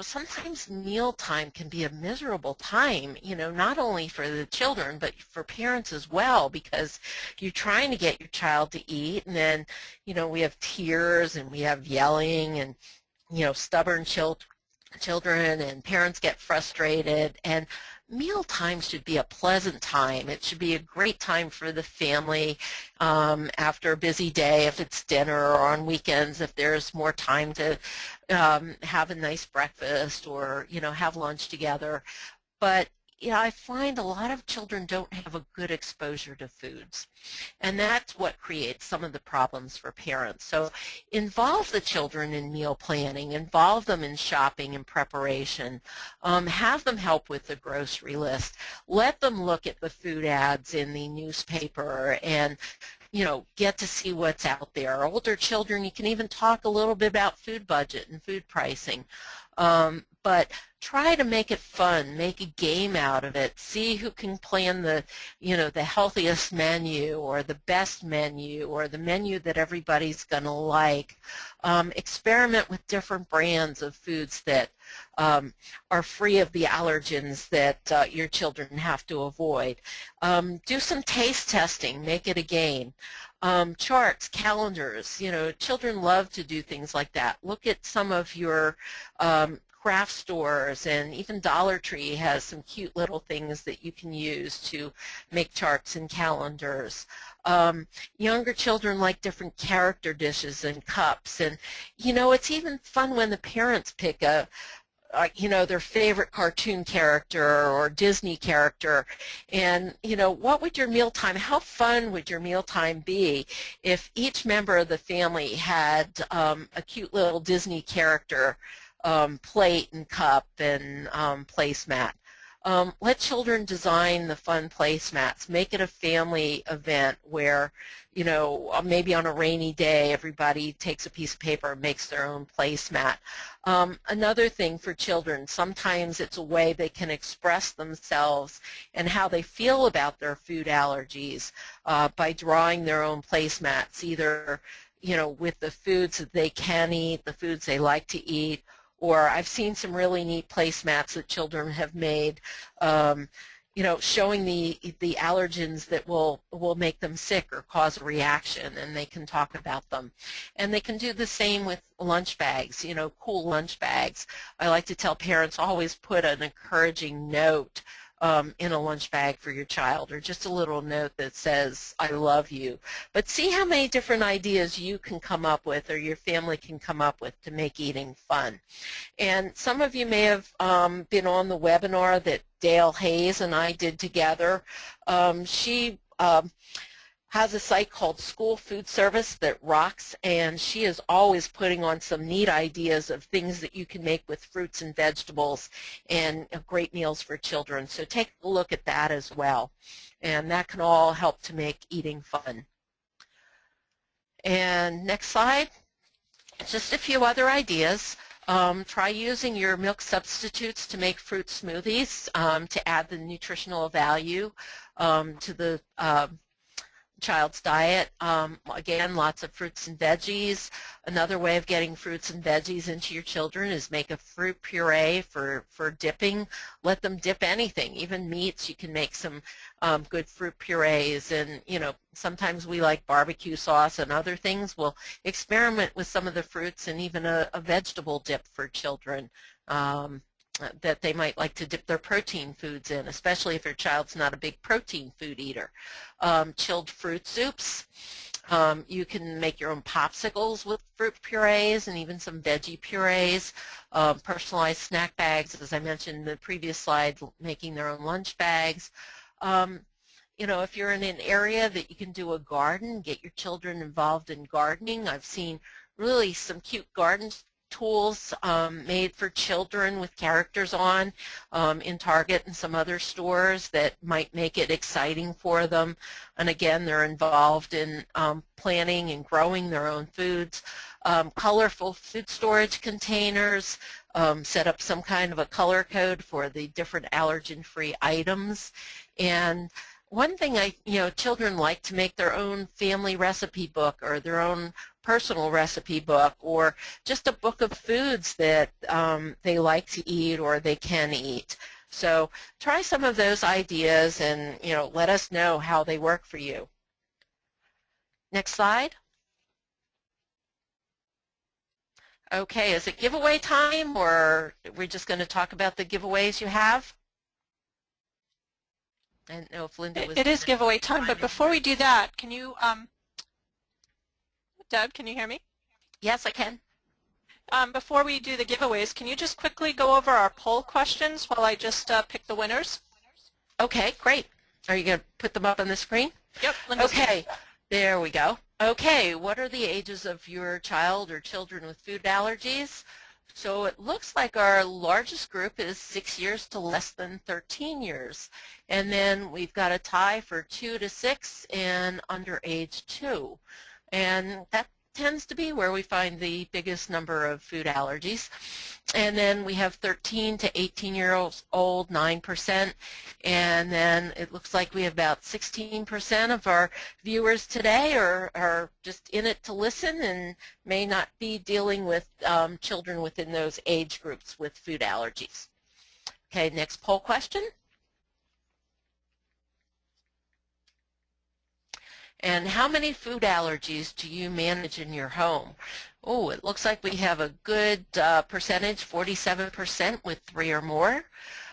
sometimes mealtime can be a miserable time, not only for the children, but for parents as well, because you're trying to get your child to eat, and then, we have tears, and we have yelling, and, stubborn children, and parents get frustrated, and mealtime should be a pleasant time. It should be a great time for the family after a busy day, if it's dinner, or on weekends if there's more time to have a nice breakfast or, have lunch together. But I find a lot of children don't have a good exposure to foods, and that's what creates some of the problems for parents. So involve the children in meal planning, involve them in shopping and preparation, have them help with the grocery list, let them look at the food ads in the newspaper and get to see what's out there. Older children, you can even talk a little bit about food budget and food pricing. But try to make it fun, make a game out of it, see who can plan the healthiest menu or the best menu or the menu that everybody's going to like. Experiment with different brands of foods that are free of the allergens that your children have to avoid. Do some taste testing, make it a game. Charts, calendars, children love to do things like that. Look at some of your craft stores, and even Dollar Tree has some cute little things that you can use to make charts and calendars. Younger children like different character dishes and cups, and it's even fun when the parents pick a you know, their favorite cartoon character or Disney character. And, you know, what would your mealtime, how fun would your mealtime be if each member of the family had a cute little Disney character plate and cup and placemat? Let children design the fun placemats. Make it a family event where, you know, maybe on a rainy day everybody takes a piece of paper and makes their own placemat. Another thing for children, sometimes it's a way they can express themselves and how they feel about their food allergies by drawing their own placemats, either, you know, with the foods that they can eat, the foods they like to eat, or I've seen some really neat placemats that children have made, you know, showing the allergens that will make them sick or cause a reaction, and they can talk about them. And they can do the same with lunch bags, you know, cool lunch bags. I like to tell parents, always put an encouraging note in a lunch bag for your child, or just a little note that says, I love you. But see how many different ideas you can come up with, or your family can come up with, to make eating fun. And some of you may have been on the webinar that Dale Hayes and I did together. She has a site called School Food Service that rocks, and she is always putting on some neat ideas of things that you can make with fruits and vegetables, and great meals for children. So take a look at that as well, and that can all help to make eating fun. And next slide, just a few other ideas. Try using your milk substitutes to make fruit smoothies to add the nutritional value to the child's diet. Again, lots of fruits and veggies. Another way of getting fruits and veggies into your children is make a fruit puree for dipping. Let them dip anything, even meats. You can make some good fruit purees, and you know, sometimes we like barbecue sauce and other things. We'll experiment with some of the fruits and even a vegetable dip for children that they might like to dip their protein foods in, especially if your child's not a big protein food eater. Chilled fruit soups. You can make your own popsicles with fruit purees and even some veggie purees. Personalized snack bags, as I mentioned in the previous slide, making their own lunch bags. You know, if you're in an area that you can do a garden, get your children involved in gardening. I've seen really some cute garden tools made for children with characters on in Target and some other stores that might make it exciting for them. And again, they're involved in planting and growing their own foods. Colorful food storage containers, set up some kind of a color code for the different allergen-free items. And one thing children like to make their own family recipe book, or their own personal recipe book, or just a book of foods that they like to eat or they can eat. So try some of those ideas and, you know, let us know how they work for you. Next slide. Okay, is it giveaway time, or we're just going to talk about the giveaways you have? I didn't know if Linda was... It is giveaway time, but before we do that, can you, Deb, can you hear me? Yes, I can. Before we do the giveaways, can you just quickly go over our poll questions while I just pick the winners? Okay, great. Are you going to put them up on the screen? Yep. Okay, there we go. Okay, what are the ages of your child or children with food allergies? So it looks like our largest group is 6 years to less than 13 years. And then we've got a tie for 2 to 6 and under age 2. And that tends to be where we find the biggest number of food allergies. And then we have 13 to 18-year-olds old, 9%. And then it looks like we have about 16% of our viewers today are just in it to listen and may not be dealing with children within those age groups with food allergies. Okay, next poll question. And how many food allergies do you manage in your home? Oh, it looks like we have a good percentage, 47% with 3 or more,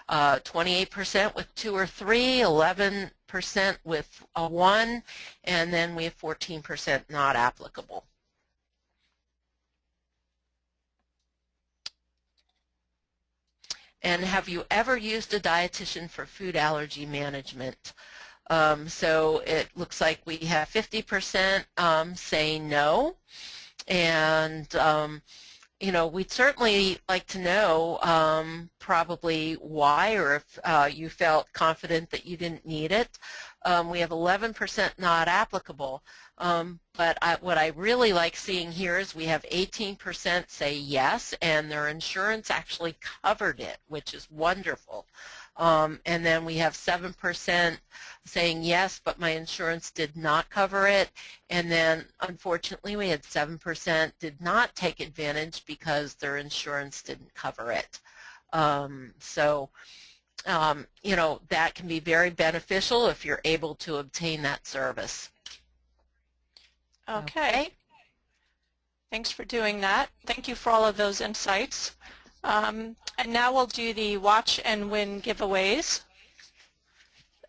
28% with 2 or 3, 11% with 1, and then we have 14% not applicable. And have you ever used a dietitian for food allergy management? So it looks like we have 50% saying no, and you know, we'd certainly like to know probably why, or if you felt confident that you didn't need it. We have 11% not applicable. But what I really like seeing here is we have 18% say yes, and their insurance actually covered it, which is wonderful. And then we have 7% saying yes, but my insurance did not cover it. And then, unfortunately, we had 7% did not take advantage because their insurance didn't cover it. You know, that can be very beneficial if you're able to obtain that service. Okay. Thanks for doing that. Thank you for all of those insights. And now we'll do the Watch and Win giveaways.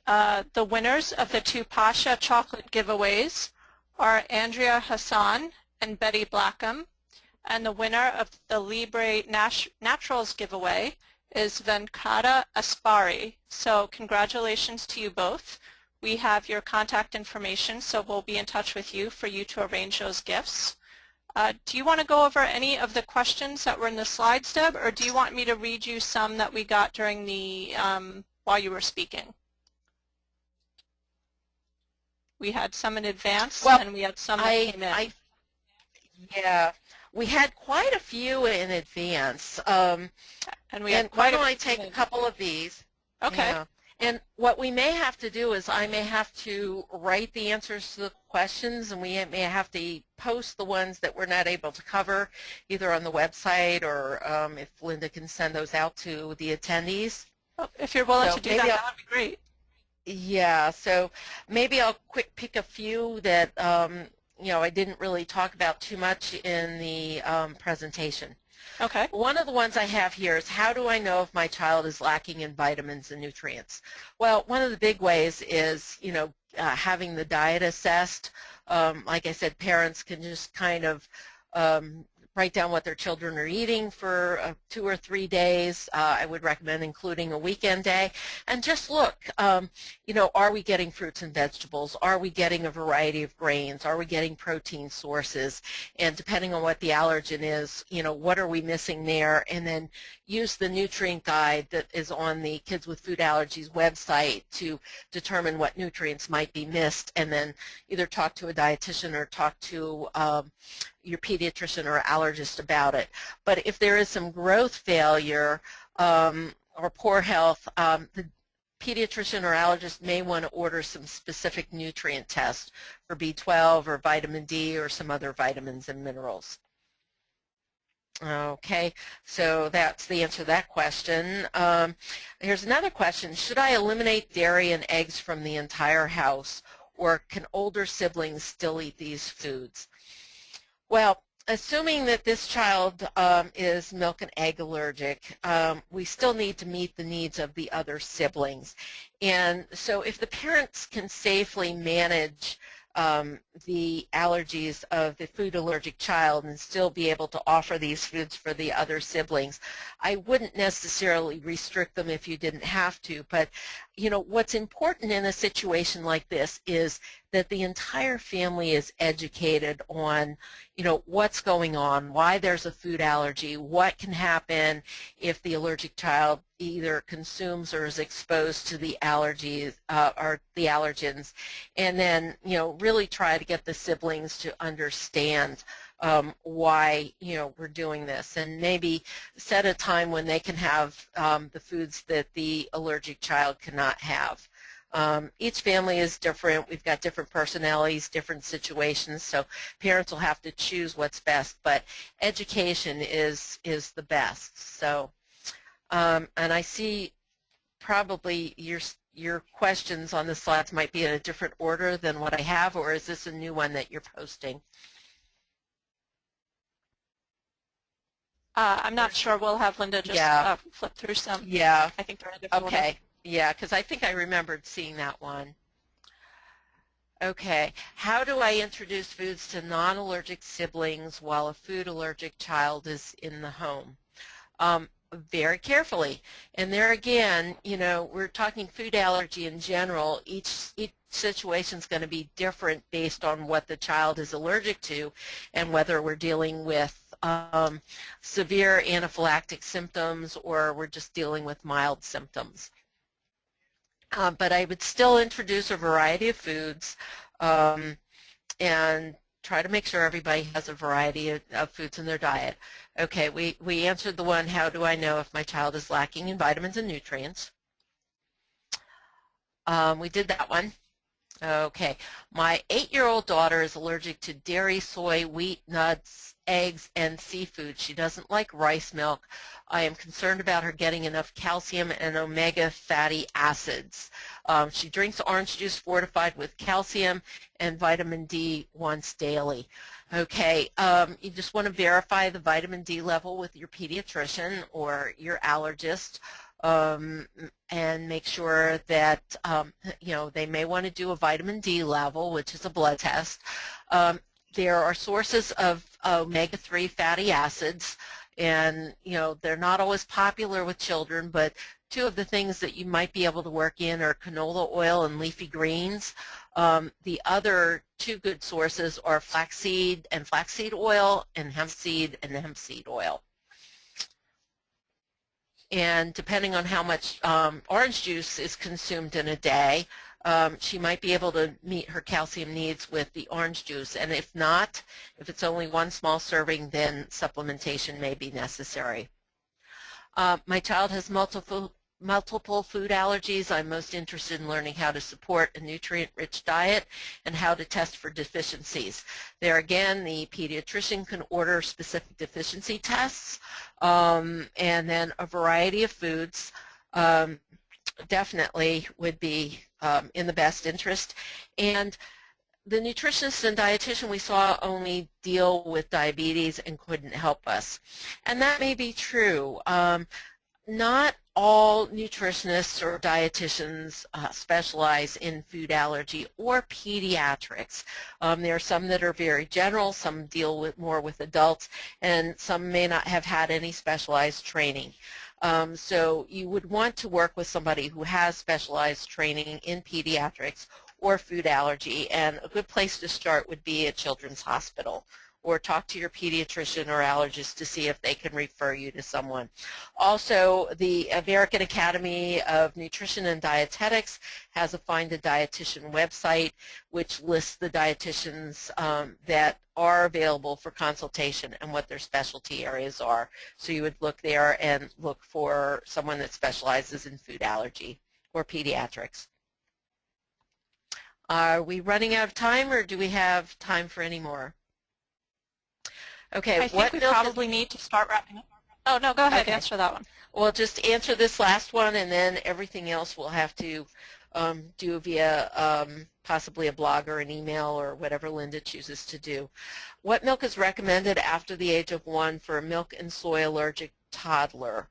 The winners of the 2 Pasha chocolate giveaways are Andrea Hassan and Betty Blackham, and the winner of the Libre Naturals giveaway is Venkata Aspari. So congratulations to you both. We have your contact information, so we'll be in touch with you for you to arrange those gifts. Do you want to go over any of the questions that were in the slides, Deb, or do you want me to read you some that we got during the while you were speaking? We had some in advance, Well, and we had some that came in. Yeah, we had quite a few in advance. And why don't I take a couple of these? Okay. Yeah. And what we may have to do is I may have to write the answers to the questions, and we may have to post the ones that we're not able to cover either on the website or if Linda can send those out to the attendees. Well, if you're willing to do that, that would be great. Yeah, so maybe I'll pick a few that you know, I didn't really talk about too much in the presentation. Okay. One of the ones I have here is, how do I know if my child is lacking in vitamins and nutrients? Well, one of the big ways is, you know, having the diet assessed. Like I said, parents can just kind of write down what their children are eating for 2 or 3 days. I would recommend including a weekend day. And just look, you know, are we getting fruits and vegetables? Are we getting a variety of grains? Are we getting protein sources? And depending on what the allergen is, you know, what are we missing there? And then use the nutrient guide that is on the Kids with Food Allergies website to determine what nutrients might be missed, and then either talk to a dietitian or talk to your pediatrician or allergist about it. But if there is some growth failure or poor health, the pediatrician or allergist may want to order some specific nutrient tests for B12 or vitamin D or some other vitamins and minerals. Okay, so that's the answer to that question. Here's another question. Should I eliminate dairy and eggs from the entire house, or can older siblings still eat these foods? Well, assuming that this child is milk and egg allergic, we still need to meet the needs of the other siblings. And so if the parents can safely manage the allergies of the food allergic child and still be able to offer these foods for the other siblings, I wouldn't necessarily restrict them if you didn't have to. But, you know, what's important in a situation like this is that the entire family is educated on, you know, what's going on, why there's a food allergy, what can happen if the allergic child either consumes or is exposed to the allergies or the allergens, and then, you know, really try to get the siblings to understand why, you know, we're doing this, and maybe set a time when they can have the foods that the allergic child cannot have. Each family is different. We've got different personalities, different situations, so parents will have to choose what's best, but education is the best. So, and I see probably your questions on the slides might be in a different order than what I have, or is this a new one that you're posting? I'm not sure. We'll have Linda just flip through some. Yeah. I think they're in a different order. Okay. Yeah, because I think I remembered seeing that one. Okay. How do I introduce foods to non-allergic siblings while a food allergic child is in the home? very carefully. And there again, you know, we're talking food allergy in general. Each situation is going to be different based on what the child is allergic to and whether we're dealing with severe anaphylactic symptoms or we're just dealing with mild symptoms. But I would still introduce a variety of foods and try to make sure everybody has a variety of foods in their diet. Okay, we answered the one, how do I know if my child is lacking in vitamins and nutrients? We did that one. Okay, my 8-year-old daughter is allergic to dairy, soy, wheat, nuts, eggs, and seafood. She doesn't like rice milk. I am concerned about her getting enough calcium and omega fatty acids. She drinks orange juice fortified with calcium and vitamin D once daily. Okay, you just want to verify the vitamin D level with your pediatrician or your allergist. And make sure that, you know, they may want to do a vitamin D level, which is a blood test. There are sources of omega-3 fatty acids, and, you know, they're not always popular with children, but two of the things that you might be able to work in are canola oil and leafy greens. The other two good sources are flaxseed and flaxseed oil and hemp seed oil. And depending on how much orange juice is consumed in a day, she might be able to meet her calcium needs with the orange juice. And if not, if it's only one small serving, then supplementation may be necessary. My child has multiple food allergies. I'm most interested in learning how to support a nutrient-rich diet and how to test for deficiencies. There again, the pediatrician can order specific deficiency tests, and then a variety of foods definitely would be in the best interest. And the nutritionist and dietitian we saw only deal with diabetes and couldn't help us. And that may be true. Not all nutritionists or dietitians specialize in food allergy or pediatrics. There are some that are very general, some deal more with adults, and some may not have had any specialized training. So you would want to work with somebody who has specialized training in pediatrics or food allergy, and a good place to start would be a children's hospital, or talk to your pediatrician or allergist to see if they can refer you to someone. Also, the American Academy of Nutrition and Dietetics has a Find a Dietitian website which lists the dietitians that are available for consultation and what their specialty areas are. So you would look there and look for someone that specializes in food allergy or pediatrics. Are we running out of time, or do we have time for any more? Okay, I think we probably need to start wrapping up. Oh, no, go ahead, okay. Answer that one. Well, just answer this last one, and then everything else we'll have to do via possibly a blog or an email or whatever Linda chooses to do. What milk is recommended after the age of 1 for a milk and soy allergic toddler?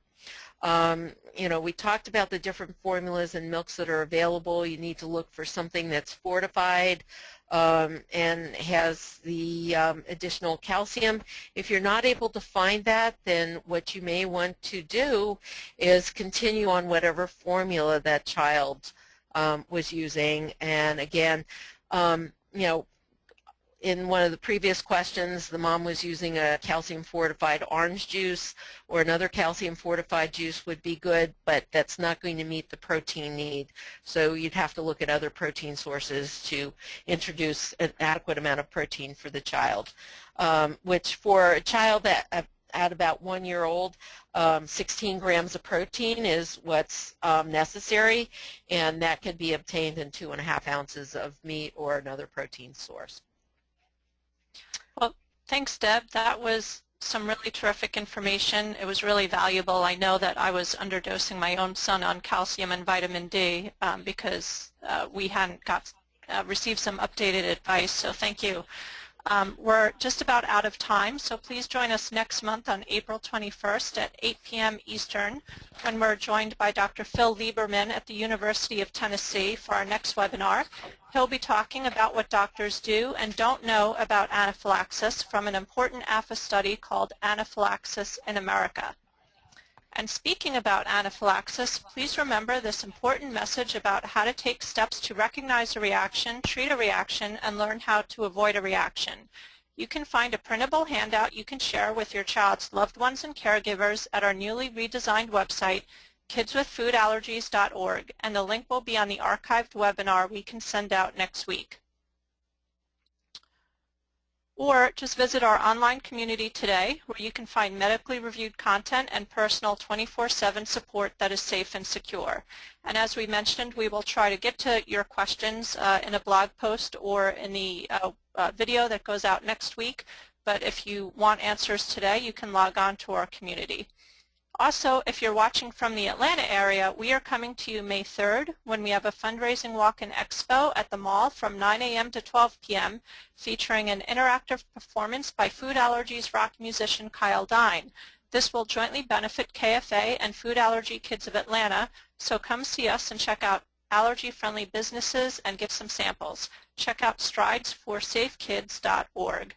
You know, we talked about the different formulas and milks that are available. You need to look for something that's fortified and has the additional calcium. If you're not able to find that, then what you may want to do is continue on whatever formula that child was using. And again, you know, in one of the previous questions, the mom was using a calcium-fortified orange juice, or another calcium-fortified juice would be good, but that's not going to meet the protein need. So you'd have to look at other protein sources to introduce an adequate amount of protein for the child, which for a child that at about 1 year old, 16 grams of protein is what's necessary, and that can be obtained in 2.5 ounces of meat or another protein source. Well, thanks, Deb. That was some really terrific information. It was really valuable. I know that I was underdosing my own son on calcium and vitamin D because we hadn't received some updated advice, so thank you. We're just about out of time, so please join us next month on April 21st at 8 p.m. Eastern when we're joined by Dr. Phil Lieberman at the University of Tennessee for our next webinar. He'll be talking about what doctors do and don't know about anaphylaxis from an important APHA study called Anaphylaxis in America. And speaking about anaphylaxis, please remember this important message about how to take steps to recognize a reaction, treat a reaction, and learn how to avoid a reaction. You can find a printable handout you can share with your child's loved ones and caregivers at our newly redesigned website, kidswithfoodallergies.org, and the link will be on the archived webinar we can send out next week. Or just visit our online community today, where you can find medically reviewed content and personal 24/7 support that is safe and secure. And as we mentioned, we will try to get to your questions in a blog post or in the video that goes out next week. But if you want answers today, you can log on to our community. Also, if you're watching from the Atlanta area, we are coming to you May 3rd when we have a fundraising walk-in expo at the mall from 9 a.m. to 12 p.m. featuring an interactive performance by food allergies rock musician Kyle Dine. This will jointly benefit KFA and Food Allergy Kids of Atlanta, so come see us and check out allergy-friendly businesses and get some samples. Check out stridesforsafekids.org.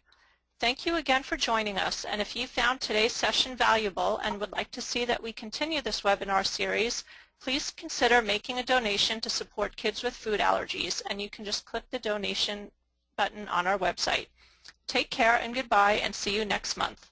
Thank you again for joining us, and if you found today's session valuable and would like to see that we continue this webinar series, please consider making a donation to support kids with food allergies, and you can just click the donation button on our website. Take care and goodbye, and see you next month.